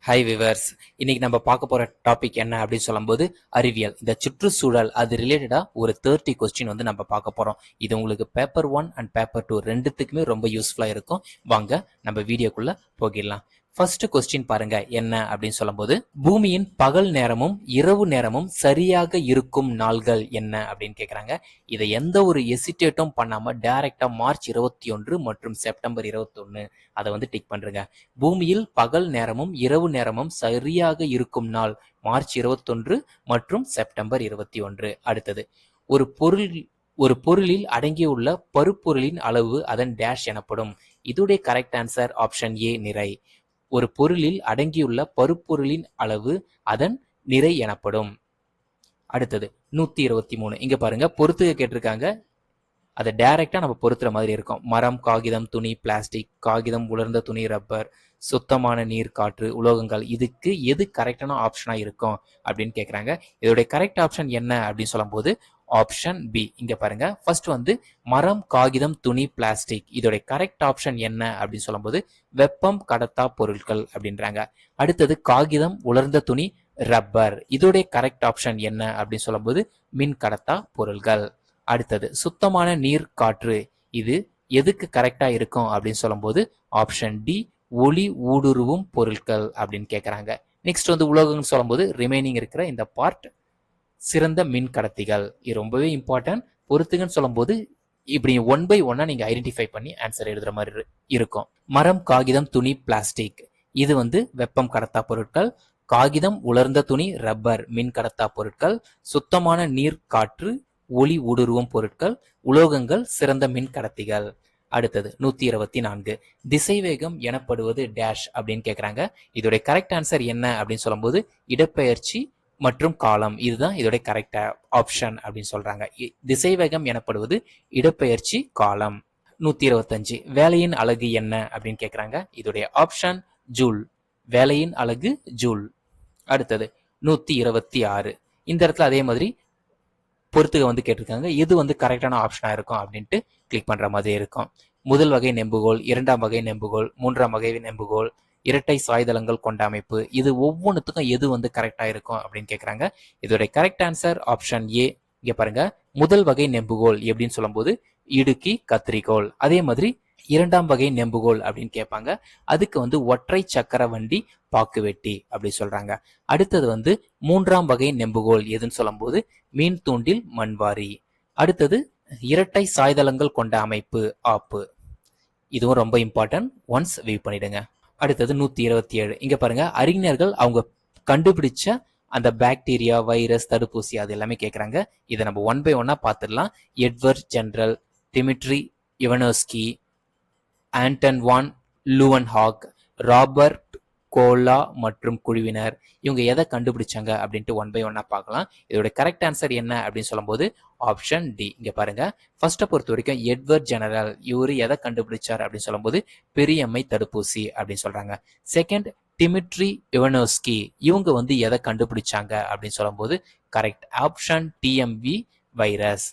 High viewers, இன்னைக்கு நம்ம பார்க்க போற டாபிக் என்ன அப்படின்னு சொல்லும்போது அறிவியல். இந்த சுற்றுச்சூழல் அது ரிலேட்டடா ஒரு 30 கொஸ்டின் வந்து நம்ம பார்க்க போறோம். இது உங்களுக்கு பேப்பர் 1 அண்ட் பேப்பர் 2 ரெண்டுத்துக்குமே ரொம்ப யூஸ்ஃபுல்லா இருக்கும். வாங்க நம்ம வீடியோக்குள்ள போகிடலாம். ஃபர்ஸ்ட் கொஸ்டின் பாருங்க என்ன அப்படின்னு சொல்லும்போது, பூமியின் பகல் நேரமும் இரவு நேரமும் சரியாக இருக்கும் நாள்கள் என்ன அப்படின்னு கேக்குறாங்க. இதை எந்த ஒரு எசிட்டேட்டும் பண்ணாம டைரக்டா மார்ச் 21 மற்றும் செப்டம்பர் 21 அதை வந்து டிக் பண்றீங்க. பூமியில் பகல் நேரமும் இரவு நேரமும் சரியாக இருக்கும் நாள் மார்ச் 21 மற்றும் செப்டம்பர் 21. அடுத்தது, ஒரு பொருள் ஒரு பொருளில் அடங்கியுள்ள பருப்பொருளின் அளவு அதன் டேஷ் எனப்படும். இதுடைய கரெக்ட் ஆன்சர் ஆப்ஷன் ஏ, நிறை. ஒரு பொருளில் அடங்கியுள்ள பருப்பொருளின் அளவு அதன் நிறை எனப்படும். அடுத்தது 123. இங்க பாருங்க, பொறுத்துக கேட்டிருக்காங்க. அதை டைரக்டா நம்ம பொறுத்துற மாதிரி இருக்கும். மரம், காகிதம், துணி, பிளாஸ்டிக், காகிதம், உலர்ந்த துணி, ரப்பர், சுத்தமான நீர், காற்று, உலோகங்கள். இதுக்கு எது கரெக்டான ஆப்ஷனா இருக்கும் அப்படின்னு கேட்குறாங்க. இதோடைய கரெக்ட் ஆப்ஷன் என்ன அப்படின்னு சொல்லும்போது ஆப்ஷன் பி. இங்க பாருங்க, ஃபர்ஸ்ட் வந்து மரம், காகிதம், துணி, பிளாஸ்டிக். இதோடைய கரெக்ட் ஆப்ஷன் என்ன அப்படின்னு சொல்லும்போது வெப்பம் கடத்தா பொருட்கள் அப்படின்றாங்க. அடுத்தது காகிதம், உலர்ந்த துணி, ரப்பர். இதோடைய கரெக்ட் ஆப்ஷன் என்ன அப்படின்னு சொல்லும்போது மின் கடத்தா பொருள்கள். அடுத்தது சுத்தமான நீர், காற்று. இது எதுக்கு கரெக்டா இருக்கும் அப்படின்னு சொல்லும்போது ஆப்ஷன் டி, ஒளி ஊடுருவும் பொருட்கள் அப்படின்னு கேட்கறாங்க. நெக்ஸ்ட் வந்து உலோகம்னு சொல்லும்போது ரிமைனிங் இருக்கிற இந்த பார்ட் சிறந்த மின் கடத்திகள். இது ரொம்பவே இம்பார்ட்டன்ட். பொறுத்துகன்னு சொல்லும்போது இப்படி 1 by 1 நீங்க ஐடென்டிஃபை பண்ணி ஆன்சர் எழுதுற மாதிரி இருக்கும். மரம், காகிதம், துணி, பிளாஸ்டிக். இது வந்து வெப்பம் கடத்தா பொருட்கள். காகிதம், உலர்ந்த துணி, ரப்பர் மின் கடத்தா பொருட்கள். சுத்தமான நீர், காற்று ஒளி ஊடுருவும் பொருட்கள். உலோகங்கள் சிறந்த மின் கடத்திகள். அடுத்தது 124. திசைவேகம் எனப்படுவது டேஷ் அப்படின்னு கேட்கறாங்க. இதோட கரெக்ட் ஆன்சர் என்ன அப்படின்னு சொல்லும்போது இடப்பெயர்ச்சி மற்றும் காலம். இதுதான் இதோட கரெக்ட் ஆப்ஷன் அப்படின்னு சொல்றாங்க. திசைவேகம் எனப்படுவது இடப்பெயர்ச்சி, காலம். 125. வேலையின் அலகு என்ன அப்படின்னு கேட்கறாங்க. இதோடைய ஆப்ஷன் ஜூல். வேலையின் அலகு ஜூல். அடுத்தது 126. இந்த இடத்துல அதே மாதிரி பொறுத்துக வந்து கேட்டிருக்காங்க. எது வந்து கரெக்டான ஆப்ஷனா இருக்கும் அப்படின்ட்டு கிளிக் பண்ற மாதிரி இருக்கும். முதல் வகை நெம்புகோல், இரண்டாம் வகை நெம்புகோல், மூன்றாம் வகை நெம்புகோல், இரட்டை சாய்தளங்கள் கொண்ட அமைப்பு. இது ஒவ்வொன்றுத்துக்கும் எது வந்து கரெக்டா இருக்கும் அப்படின்னு கேட்கறாங்க. இதோட கரெக்ட் ஆன்சர் ஆப்ஷன் ஏ. இங்க பாருங்க, முதல் வகை நெம்புகோல் எப்படின்னு சொல்லும்போது இடுக்கி, கத்திரிக்கோல். அதே மாதிரி இரண்டாம் வகை நெம்புகோல் அப்படின்னு கேட்பாங்க. அதுக்கு வந்து ஒற்றை சக்கர வண்டி, பாக்கு வெட்டி அப்படி சொல்றாங்க. அடுத்தது வந்து மூன்றாம் வகை நெம்புகோல் எதுன்னு சொல்லும்போது மீன் தூண்டில், மண்வாரி. அடுத்தது இரட்டை சாய்தளங்கள் கொண்ட அமைப்பு, ஆப்பு. இதுவும் ரொம்ப இம்பார்ட்டன்ட், ஒன்ஸ் வியூ பண்ணிடுங்க. அடுத்தது 127. இங்க பாருங்க, அறிஞர்கள் அவங்க கண்டுபிடிச்ச அந்த பாக்டீரியா, வைரஸ், தடுப்பூசி அது எல்லாமே கேட்கறாங்க. இதை நம்ம 1 by 1 பார்த்துடலாம். Edward general, Dmitry Ivanovsky, Anton வான் லூவன்ஹாக், ராபர்ட் கோலா மற்றும் குழுவினர். இவங்க எதை கண்டுபிடிச்சாங்க அப்படின்ட்டு 1 by 1 பார்க்கலாம். இதோட கரெக்ட் ஆன்சர் என்ன அப்படின்னு சொல்லும்போது ஆப்ஷன் டி. இங்க பாருங்க, ஃபர்ஸ்ட பொறுத்த வரைக்கும் எட்வர்ட் ஜெனரல் இவரு எதை கண்டுபிடிச்சார் அப்படின்னு சொல்லும்போது பெரியம்மை தடுப்பூசி அப்படின்னு சொல்றாங்க. செகண்ட், டிமிட்ரி இவனோஸ்கி இவங்க வந்து எதை கண்டுபிடிச்சாங்க அப்படின்னு சொல்லும்போது கரெக்ட் ஆப்ஷன் டிஎம்வி, வைரஸ்.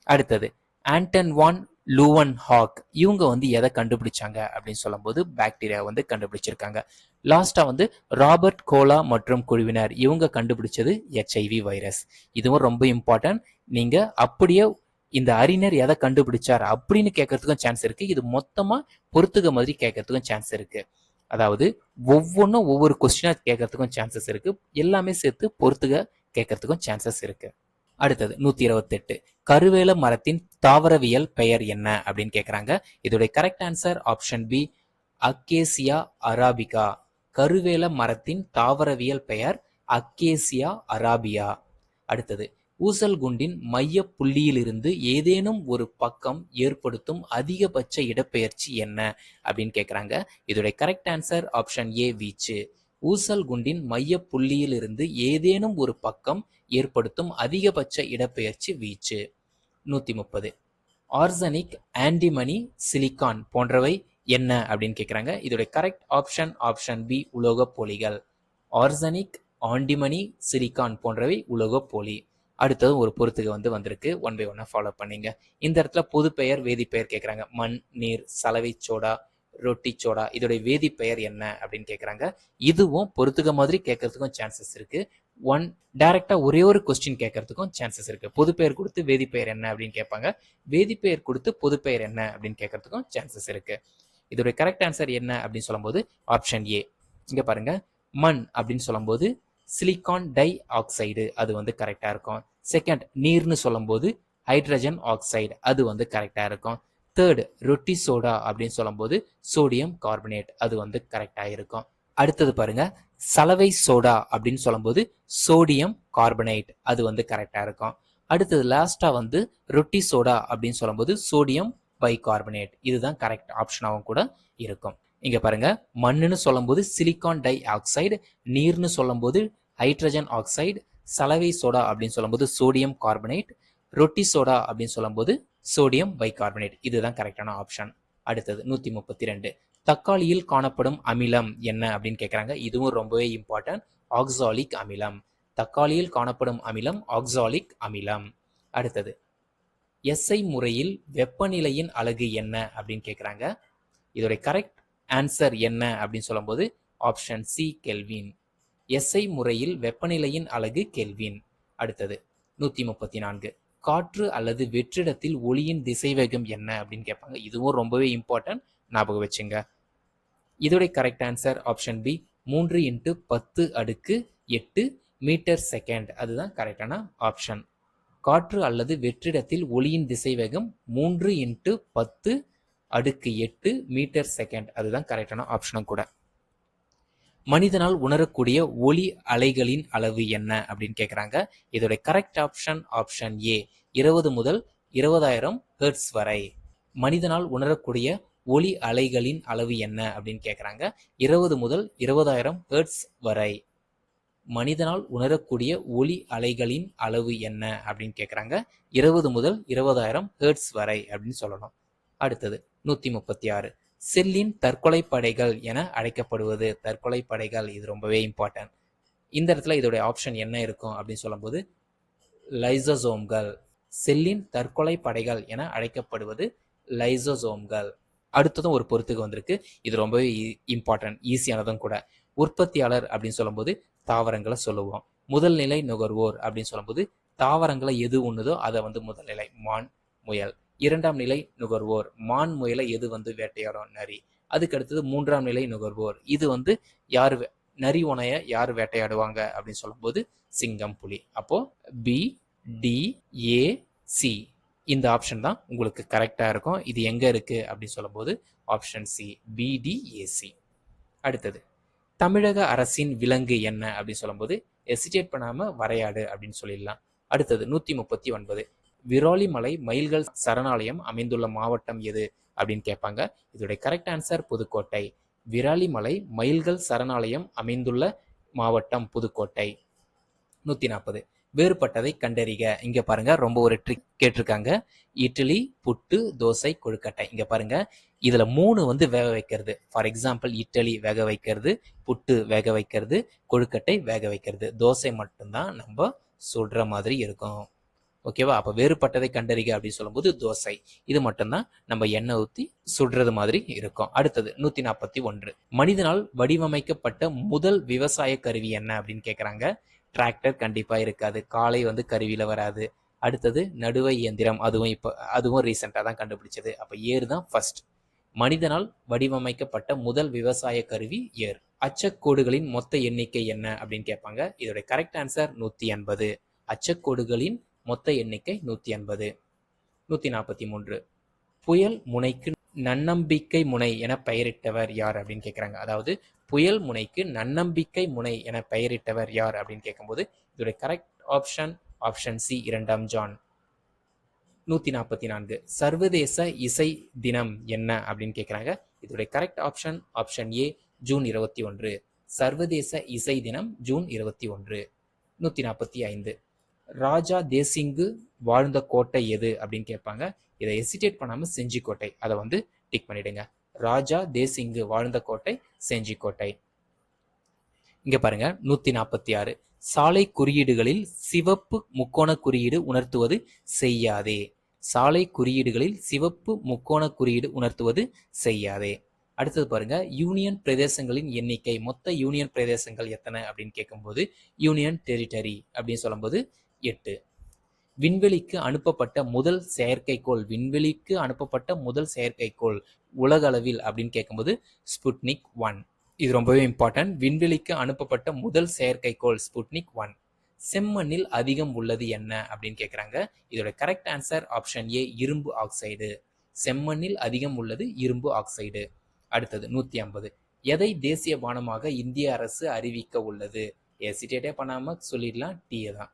அடுத்தது ஆண்டன் வான் லூவன்ஹாக் இவங்க வந்து எதை கண்டுபிடிச்சாங்க அப்படின்னு சொல்லும்போது பாக்டீரியா வந்து கண்டுபிடிச்சிருக்காங்க. லாஸ்டா வந்து ராபர்ட் கோலா மற்றும் குழுவினர் இவங்க கண்டுபிடிச்சது HIV வைரஸ். இதுவும் ரொம்ப இம்பார்ட்டன்ட். நீங்க அப்படியே இந்த அறிஞர் எதை கண்டுபிடிச்சார் அப்படின்னு கேட்கறதுக்கும் சான்ஸ் இருக்கு. இது மொத்தமா பொறுத்துக மாதிரி கேட்கறதுக்கும் சான்ஸ் இருக்கு. அதாவது ஒவ்வொன்றும் ஒவ்வொரு கொஸ்டினா கேட்கறதுக்கும் சான்சஸ் இருக்கு. எல்லாமே சேர்த்து பொறுத்துக கேட்கறதுக்கும் சான்சஸ் இருக்கு. அடுத்தது 128. கருவேல மரத்தின் தாவரவியல் பெயர் என்ன அப்படின்னு கேட்கறாங்க. இதோட correct answer option B, acacia arabica. கருவேல மரத்தின் தாவரவியல் பெயர் அக்கேசியா அராபியா. அடுத்தது, ஊசல் குண்டின் மைய புள்ளியிலிருந்து ஏதேனும் ஒரு பக்கம் ஏற்படுத்தும் அதிகபட்ச இடப்பெயர்ச்சி என்ன அப்படின்னு கேட்கறாங்க. இதோட கரெக்ட் ஆன்சர் ஆப்ஷன் ஏ, வீச்சு. ஊசல் குண்டின் மைய புள்ளியிலிருந்து ஏதேனும் ஒரு பக்கம் ஏற்படுத்தும் அதிகபட்ச இடப்பெயர்ச்சி வீச்சு. 130. ஆர்சனிக், ஆன்டிமனி, சிலிக்கான் போன்றவை என்ன அப்படின்னு கேட்கறாங்க. இதோட கரெக்ட் ஆப்ஷன் ஆப்ஷன் பி, உலோக போலிகள். ஆர்சனிக், ஆன்டிமனி, சிலிக்கான் போன்றவை உலோக போலி. அடுத்தது ஒரு பொறுத்துக வந்து வந்திருக்கு. 1 by 1 ஃபாலோ பண்ணீங்க. இந்த இடத்துல பொது பெயர், வேதி பெயர் கேட்கறாங்க. மண், நீர், சலவை சோடா, ரொட்டி சோடா இதோடைய வேதிப்பெயர் என்ன அப்படின்னு கேட்குறாங்க. இதுவும் பொறுத்துக்க மாதிரி கேட்கறதுக்கும் சான்சஸ் இருக்கு. டைரக்டா ஒரே ஒரு கொஸ்டின் கேட்கறதுக்கும் சான்சஸ் இருக்கு. பொதுப்பெயர் கொடுத்து வேதிப்பெயர் என்ன அப்படின்னு கேட்பாங்க. வேதிப்பெயர் கொடுத்து பொதுப்பெயர் என்ன அப்படின்னு கேட்கறதுக்கும் சான்சஸ் இருக்கு. இதோட கரெக்ட் ஆன்சர் என்ன அப்படின்னு சொல்லும்போது ஆப்ஷன் ஏ. இங்க பாருங்க, மண் அப்படின்னு சொல்லும்போது சிலிக்கான் டை ஆக்சைடு அது வந்து கரெக்டா இருக்கும். செகண்ட், நீர்னு சொல்லும்போது ஹைட்ரஜன் ஆக்சைடு அது வந்து கரெக்டா இருக்கும். தேர்ட், ரொட்டி சோடா அப்படின்னு சொல்லும்போது சோடியம் கார்பனேட் அது வந்து கரெக்டா இருக்கும். அடுத்தது பாருங்க, சலவை சோடா அப்படின்னு சொல்லும்போது சோடியம் கார்பனேட் அது வந்து கரெக்டா இருக்கும். அடுத்தது லாஸ்டா வந்து ரொட்டி சோடா அப்படின்னு சொல்லும்போது சோடியம் பைகார்பனேட் இதுதான் கரெக்ட் ஆப்ஷனாகவும் கூட இருக்கும். இங்க பாருங்க, மண்ணுன்னு சொல்லும்போது சிலிக்கான் டை ஆக்சைடு, நீர்னு சொல்லும்போது ஹைட்ரஜன் ஆக்சைடு, சலவை சோடா அப்படின்னு சொல்லும்போது சோடியம் கார்பனேட், ரொட்டி சோடா அப்படின்னு சொல்லும்போது சோடியம் பைகார்பனேட் இதுதான் கரெக்டான ஆப்ஷன். அடுத்தது 132, தக்காளியில் காணப்படும் அமிலம் என்ன அப்படின்னு கேட்குறாங்க. இதுவும் ரொம்பவே இம்பார்ட்டன்ட். ஆக்சாலிக் அமிலம். தக்காளியில் காணப்படும் அமிலம் ஆக்சாலிக் அமிலம். அடுத்தது, எஸ்ஐ முறையில் வெப்பநிலையின் அலகு என்ன அப்படின்னு கேட்குறாங்க. இதோட கரெக்ட் ஆன்சர் என்ன அப்படின்னு சொல்லும்போது ஆப்ஷன் சி கெல்வின். எஸ்ஐ முறையில் வெப்பநிலையின் அலகு கெல்வின். அடுத்தது 134, காற்று அல்லது வெற்றிடத்தில் ஒளியின் திசைவேகம் என்ன அப்படின்னு கேட்பாங்க. இதுவும் ரொம்பவே இம்பார்ட்டன்ட், ஞாபகம் வச்சுங்க. இதோட correct answer option B 3×10⁸ metre second அதுதான் கரெக்டான ஆப்ஷன். காற்று அல்லது வெற்றிடத்தில் ஒளியின் திசைவேகம் 3×10⁸ மீட்டர் செகண்ட் அதுதான் கரெக்டான ஆப்ஷனும் கூட. மனிதனால் உணரக்கூடிய ஒளி அலைகளின் அளவு என்ன அப்படின்னு கேட்குறாங்க. இதோட கரெக்ட் ஆப்ஷன் ஆப்ஷன் ஏ 20 முதல் 20,000 ஹெர்ட்ஸ் வரை. மனிதனால் உணரக்கூடிய ஒளி அலைகளின் அளவு என்ன அப்படின்னு கேட்குறாங்க. 20 முதல் 20,000 ஹெர்ட்ஸ் வரை. மனிதனால் உணரக்கூடிய ஒளி அலைகளின் அளவு என்ன அப்படின்னு கேட்குறாங்க. 20 முதல் 20,000 ஹெர்ட்ஸ் வரை அப்படின்னு சொல்லணும். அடுத்தது 136, செல்லின் தற்கொலை படைகள் என அழைக்கப்படுவது. தற்கொலை படைகள் இது ரொம்பவே இம்பார்ட்டன்ட். இந்த இடத்துல இதோட ஆப்ஷன் என்ன இருக்கும் அப்படின்னு சொல்லும்போது லைசோசோம்கள். செல்லின் தற்கொலை படைகள் என அழைக்கப்படுவது லைசோசோம்கள். அடுத்ததும் ஒரு பொறுத்துக்கு வந்திருக்கு. இது ரொம்பவே இம்பார்ட்டன்ட், ஈஸியானதும் கூட. உற்பத்தியாளர் அப்படின்னு சொல்லும்போது தாவரங்களை சொல்லுவோம். முதல் நிலை நுகர்வோர் அப்படின்னு சொல்லும்போது தாவரங்களை எது உண்ணுதோ அதை வந்து முதல் நிலை மான், முயல். இரண்டாம் நிலை நுகர்வோர் மான், முயலை எது வந்து வேட்டையாடும் நரி. அதுக்கு அடுத்தது மூன்றாம் நிலை நுகர்வோர் இது வந்து யார் நரி உனைய யார் வேட்டையாடுவாங்க அப்படின்னு சொல்லும்போது சிங்கம், புலி. அப்போ பி டி ஏ சி இந்த ஆப்ஷன் தான் உங்களுக்கு கரெக்டா இருக்கும். இது எங்க இருக்கு அப்படின்னு சொல்லும்போது ஆப்ஷன் சி பிடிஏசி. அடுத்தது, தமிழக அரசின் விலங்கு என்ன அப்படின்னு சொல்லும்போது எசிடேட் பண்ணாம வரையாடு அப்படின்னு சொல்லிடலாம். அடுத்தது 139, விராலிமலை மயில்கள் சரணாலயம் அமைந்துள்ள மாவட்டம் எது அப்படின்னு கேட்பாங்க. இதோட கரெக்ட் ஆன்சர் புதுக்கோட்டை. விராலிமலை மயில்கள் சரணாலயம் அமைந்துள்ள மாவட்டம் புதுக்கோட்டை. 140, வேறுபட்டதை கண்டறிக. இங்க பாருங்க, ரொம்ப ஒரு ட்ரிக் கேட்டிருக்காங்க. இட்லி, புட்டு, தோசை, கொழுக்கட்டை. இங்க பாருங்க, இதுல 3 வந்து வேக வைக்கிறது. ஃபார் எக்ஸாம்பிள் இட்லி வேக வைக்கிறது, புட்டு வேக வைக்கிறது, கொழுக்கட்டை வேக வைக்கிறது. தோசை மட்டும்தான் நம்ம சுடுற மாதிரி இருக்கும். ஓகேவா? அப்ப வேறுபட்டதை கண்டறிக அப்படின்னு சொல்லும்போது தோசை. இது மட்டும்தான் நம்ம எண்ணெய் ஊற்றி சுடுறது மாதிரி இருக்கும். அடுத்தது 141, மனிதனால் வடிவமைக்கப்பட்ட முதல் விவசாய கருவி என்ன அப்படின்னு கேட்குறாங்க. டிராக்டர் கண்டிப்பா இருக்காது. காளை வந்து கருவியில வராது. அடுத்தது நடுவை இயந்திரம், அதுவும் ரீசெண்டாக தான் கண்டுபிடிச்சது. அப்ப ஏர் தான் ஃபர்ஸ்ட். மனிதனால் வடிவமைக்கப்பட்ட முதல் விவசாய கருவி ஏர். அச்சக்கோடுகளின் மொத்த எண்ணிக்கை என்ன அப்படின்னு கேட்பாங்க. இதோட கரெக்ட் ஆன்சர் 180. அச்சக்கோடுகளின் மொத்த எண்ணிக்கை 180. 143, புயல் முனைக்கு நன்னம்பிக்கை முனை என பெயரிட்டவர் யார் அப்படின்னு கேட்குறாங்க. அதாவது புயல் முனைக்கு நன்னம்பிக்கை முனை என பெயரிட்டவர் யார் அப்படின்னு கேட்கும்போது இதோட கரெக்ட் ஆப்ஷன் ஆப்ஷன் சி 2ஆம் ஜான். 144, சர்வதேச இசை தினம் என்ன அப்படின்னு கேட்குறாங்க. இதோட correct option option A June 21. சர்வதேச இசை தினம் ஜூன் 21. 145, ராஜா தேசிங்கு வாழ்ந்த கோட்டை எது அப்படின்னு கேட்பாங்க. இதை எசிடேட் பண்ணாம செஞ்சிக்கோட்டை அதை வந்து டிக் பண்ணிடுங்க. ராஜா தேசிங்கு வாழ்ந்த கோட்டை செஞ்சிக்கோட்டை. இங்க பாருங்க 146, சாலை குறியீடுகளில் சிவப்பு முக்கோண குறியீடு உணர்த்துவது செய்யாதே. சாலை குறியீடுகளில் சிவப்பு முக்கோண குறியீடு உணர்த்துவது செய்யாதே. அடுத்தது பாருங்க, யூனியன் பிரதேசங்களின் எண்ணிக்கை. மொத்த யூனியன் பிரதேசங்கள் எத்தனை அப்படின்னு கேட்கும்போது யூனியன் டெரிட்டரி அப்படின்னு சொல்லும்போது 8. விண்வெளிக்கு அனுப்பப்பட்ட முதல் செயற்கைக்கோள். விண்வெளிக்கு அனுப்பப்பட்ட முதல் செயற்கைக்கோள் உலக அளவில் அப்படின்னு கேட்கும்போது ஸ்புட்னிக் 1. இது ரொம்பவே இம்பார்ட்டன்ட். விண்வெளிக்கு அனுப்பப்பட்ட முதல் செயற்கைக்கோள் ஸ்புட்னிக் 1. செம்மண்ணில் அதிகம் உள்ளது என்ன அப்படின்னு கேட்குறாங்க. இதோட கரெக்ட் ஆன்சர் ஆப்ஷன் ஏ, இரும்பு ஆக்சைடு. செம்மண்ணில் அதிகம் உள்ளது இரும்பு ஆக்சைடு. அடுத்தது 150. எதை தேசிய பானமாக இந்திய அரசு அறிவிக்க உள்ளது? ஹெசிடேட்டே பண்ணாம சொல்லிடலாம், டீயை தான்.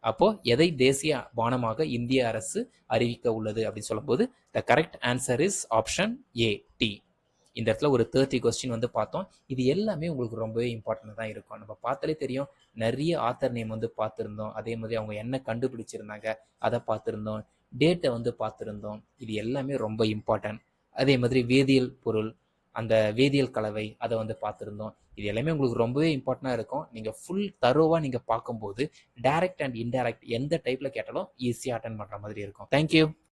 அப்போ எதை தேசிய பானமாக இந்திய அரசு அறிவிக்க உள்ளது அப்படின்னு சொல்லும்போது the correct answer is option A, D. இந்த இடத்துல ஒரு 30 கொஸ்டின் வந்து பார்த்தோம். இது எல்லாமே உங்களுக்கு ரொம்பவே இம்பார்ட்டன்ட் தான் இருக்கும். நம்ம பார்த்தாலே தெரியும், நிறைய ஆத்தர் நேம் வந்து பார்த்துருந்தோம். அதே மாதிரி அவங்க என்ன கண்டுபிடிச்சிருந்தாங்க அதை பார்த்துருந்தோம். டேட்டை வந்து பார்த்துருந்தோம். இது எல்லாமே ரொம்ப இம்பார்ட்டன்ட். அதே மாதிரி வேதியியல் பொருள், அந்த வேதியியல் கலவை அதை வந்து பார்த்துருந்தோம். இது எல்லாமே உங்களுக்கு ரொம்பவே இம்பார்ட்டண்டாக இருக்கும். நீங்கள் ஃபுல் தரோவாக நீங்கள் பார்க்கும்போது டைரக்ட் அண்ட் இன்டைரக்ட் எந்த டைப்பில் கேட்டாலும் ஈஸியாக அட்டன் பண்ணுற மாதிரி இருக்கும். தேங்க்யூ.